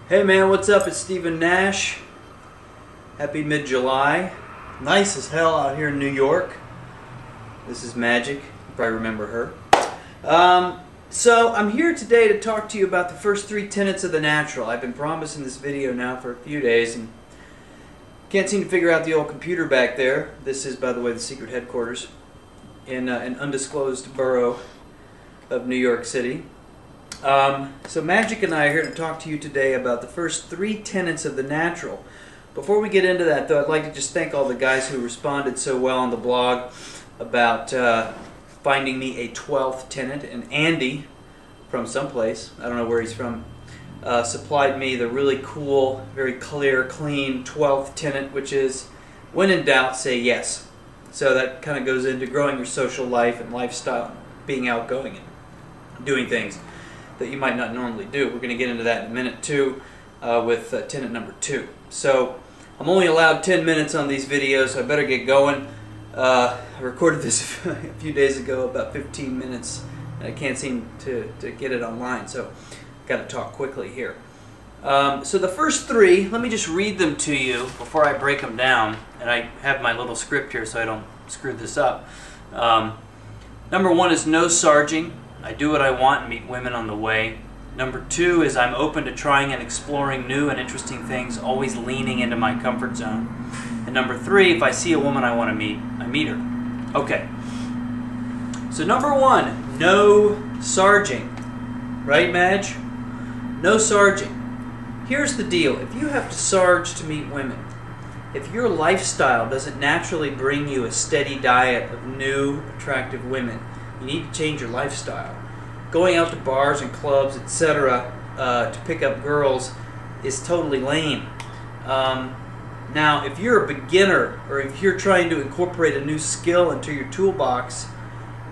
Hey man, what's up? It's Stephen Nash. Happy mid-July. Nice as hell out here in New York. This is Magic. You probably remember her. So I'm here today to talk to you about the first 3 tenets of the natural. I've been promising this video now for a few days and can't seem to figure out the old computer back there. This is, by the way, the secret headquarters in an undisclosed borough of New York City. So Magic and I are here to talk to you today about the first 3 tenets of the natural. Before we get into that, though, I'd like to just thank all the guys who responded so well on the blog about finding me a 12th tenet. And Andy, from someplace, I don't know where he's from, supplied me the really cool, very clear, clean 12th tenet, which is, when in doubt, say yes. So that kind of goes into growing your social life and lifestyle, being outgoing and doing things that you might not normally do. We're going to get into that in a minute too with tenet number 2. So I'm only allowed 10 minutes on these videos, so I better get going. I recorded this a few days ago, about 15 minutes, and I can't seem to get it online, so I've got to talk quickly here. So the first 3, let me just read them to you before I break them down, and I have my little script here so I don't screw this up. Number 1 is no sarging. I do what I want and meet women on the way. Number 2 is I'm open to trying and exploring new and interesting things, always leaning into my comfort zone. And number 3, if I see a woman I want to meet, I meet her. Okay. So number 1, no sarging. Right, Madge? No sarging. Here's the deal. If you have to sarge to meet women, if your lifestyle doesn't naturally bring you a steady diet of new, attractive women, you need to change your lifestyle. Going out to bars and clubs, etc., to pick up girls is totally lame. Now, if you're a beginner, or if you're trying to incorporate a new skill into your toolbox,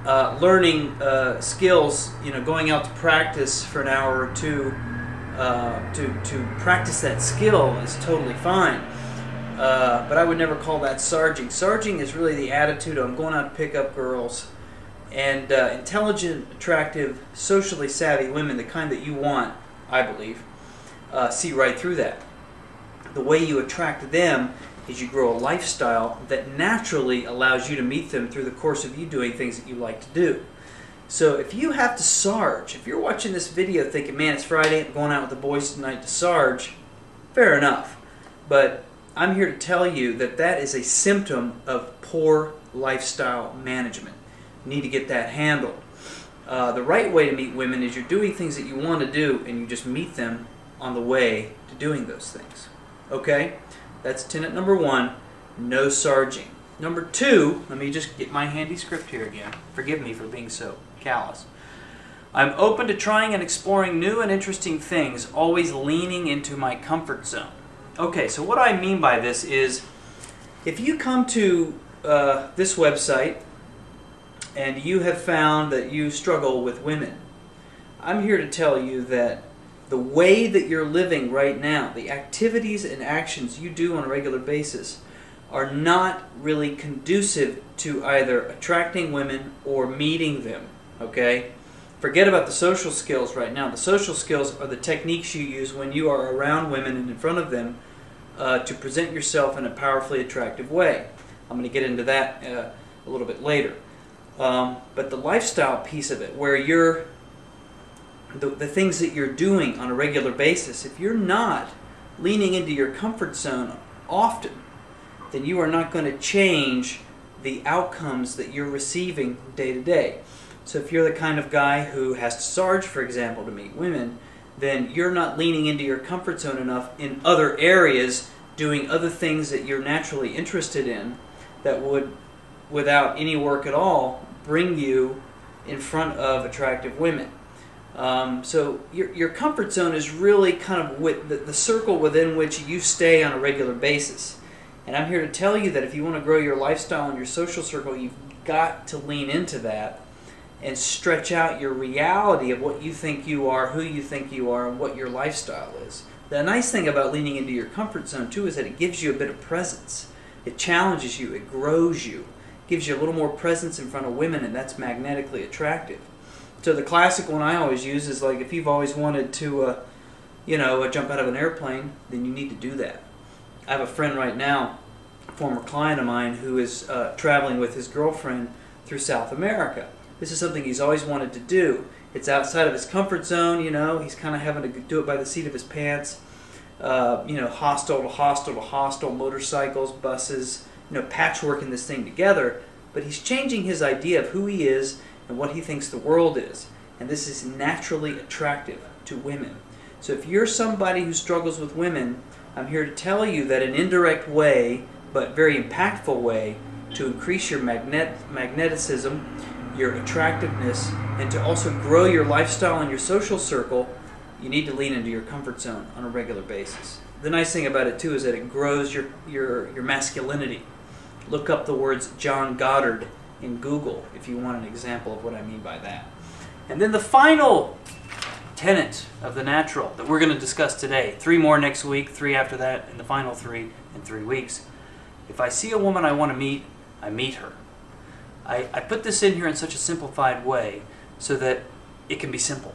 learning skills, going out to practice for an hour or two to practice that skill is totally fine. But I would never call that sarging. Sarging is really the attitude of I'm going out to pick up girls. And intelligent, attractive, socially savvy women, the kind that you want, I believe, see right through that. The way you attract them is you grow a lifestyle that naturally allows you to meet them through the course of you doing things that you like to do. So if you have to sarge, if you're watching this video thinking, man, it's Friday, I'm going out with the boys tonight to sarge, fair enough. But I'm here to tell you that that is a symptom of poor lifestyle management. You need to get that handled. The right way to meet women is you're doing things that you want to do and you just meet them on the way to doing those things. Okay? That's tenet number 1, no sarging. Number 2, let me just get my handy script here again. Forgive me for being so callous. I'm open to trying and exploring new and interesting things, always leaning into my comfort zone. Okay, so what I mean by this is if you come to this website and you have found that you struggle with women, I'm here to tell you that the way that you're living right now, the activities and actions you do on a regular basis, are not really conducive to either attracting women or meeting them, okay? Forget about the social skills right now. The social skills are the techniques you use when you are around women and in front of them to present yourself in a powerfully attractive way. I'm going to get into that a little bit later. But the lifestyle piece of it, where you're the things that you're doing on a regular basis, if you're not leaning into your comfort zone often, then you are not going to change the outcomes that you're receiving day to day. So if you're the kind of guy who has to sarge, for example, to meet women, then you're not leaning into your comfort zone enough in other areas, doing other things that you're naturally interested in that would, without any work at all, bring you in front of attractive women. So your comfort zone is really kind of the circle within which you stay on a regular basis. And I'm here to tell you that if you want to grow your lifestyle and your social circle, you've got to lean into that and stretch out your reality of what you think you are, who you think you are, and what your lifestyle is. The nice thing about leaning into your comfort zone, too, is that it gives you a bit of presence. It challenges you. It grows you. Gives you a little more presence in front of women, and that's magnetically attractive. So the classic one I always use is like if you've always wanted to jump out of an airplane, then you need to do that. I have a friend right now, a former client of mine, who is traveling with his girlfriend through South America. This is something he's always wanted to do. It's outside of his comfort zone, he's kind of having to do it by the seat of his pants. Hostel to hostel to hostel, motorcycles, buses, patchworking this thing together. But he's changing his idea of who he is and what he thinks the world is. And this is naturally attractive to women. So if you're somebody who struggles with women, I'm here to tell you that an indirect way, but very impactful way, to increase your magneticism, your attractiveness, and to also grow your lifestyle and your social circle, you need to lean into your comfort zone on a regular basis. The nice thing about it too is that it grows your masculinity. Look up the words John Goddard in Google if you want an example of what I mean by that. And then the final tenet of the natural that we're going to discuss today, 3 more next week, 3 after that, and the final 3 in 3 weeks. If I see a woman I want to meet, I meet her. I put this in here in such a simplified way so that it can be simple.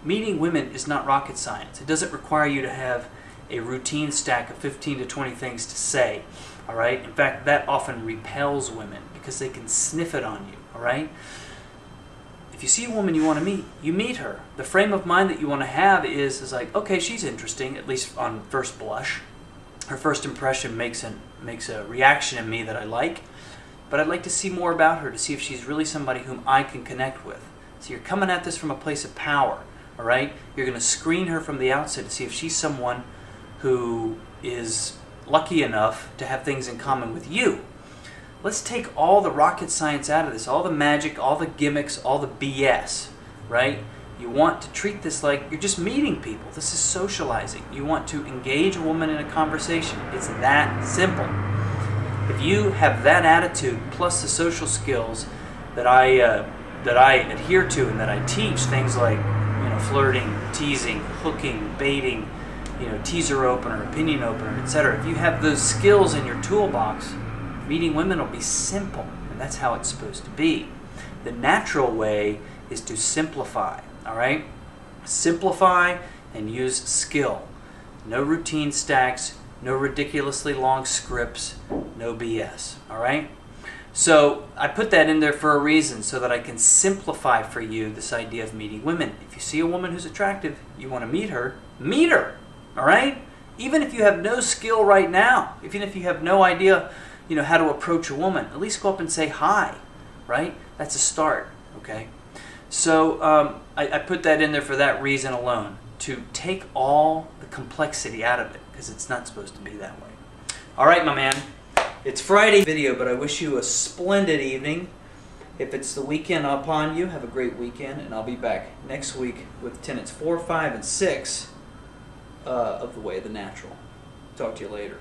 Meeting women is not rocket science. It doesn't require you to have a routine stack of 15 to 20 things to say. All right? In fact, that often repels women because they can sniff it on you. All right? If you see a woman you want to meet, you meet her. The frame of mind that you want to have is like, okay, she's interesting, at least on first blush. Her first impression makes a reaction in me that I like. But I'd like to see more about her to see if she's really somebody whom I can connect with. So you're coming at this from a place of power. All right? You're going to screen her from the outset to see if she's someone who is lucky enough to have things in common with you. Let's take all the rocket science out of this, all the magic, all the gimmicks, all the BS, right? You want to treat this like you're just meeting people. This is socializing. You want to engage a woman in a conversation. It's that simple. If you have that attitude plus the social skills that I adhere to and that I teach, things like flirting, teasing, hooking, baiting, teaser opener, opinion opener, etc. If you have those skills in your toolbox, meeting women will be simple, and that's how it's supposed to be. The natural way is to simplify, all right? Simplify and use skill. No routine stacks, no ridiculously long scripts, no BS, all right? So I put that in there for a reason, so that I can simplify for you this idea of meeting women. If you see a woman who's attractive, you want to meet her, all right? Even if you have no skill right now, even if you have no idea, how to approach a woman, at least go up and say hi, right? That's a start, okay? So I put that in there for that reason alone, to take all the complexity out of it, because it's not supposed to be that way. All right, my man. It's Friday video, but I wish you a splendid evening. If it's the weekend upon you, have a great weekend, and I'll be back next week with Tenets 4, 5, and 6 of The Way of the Natural. Talk to you later.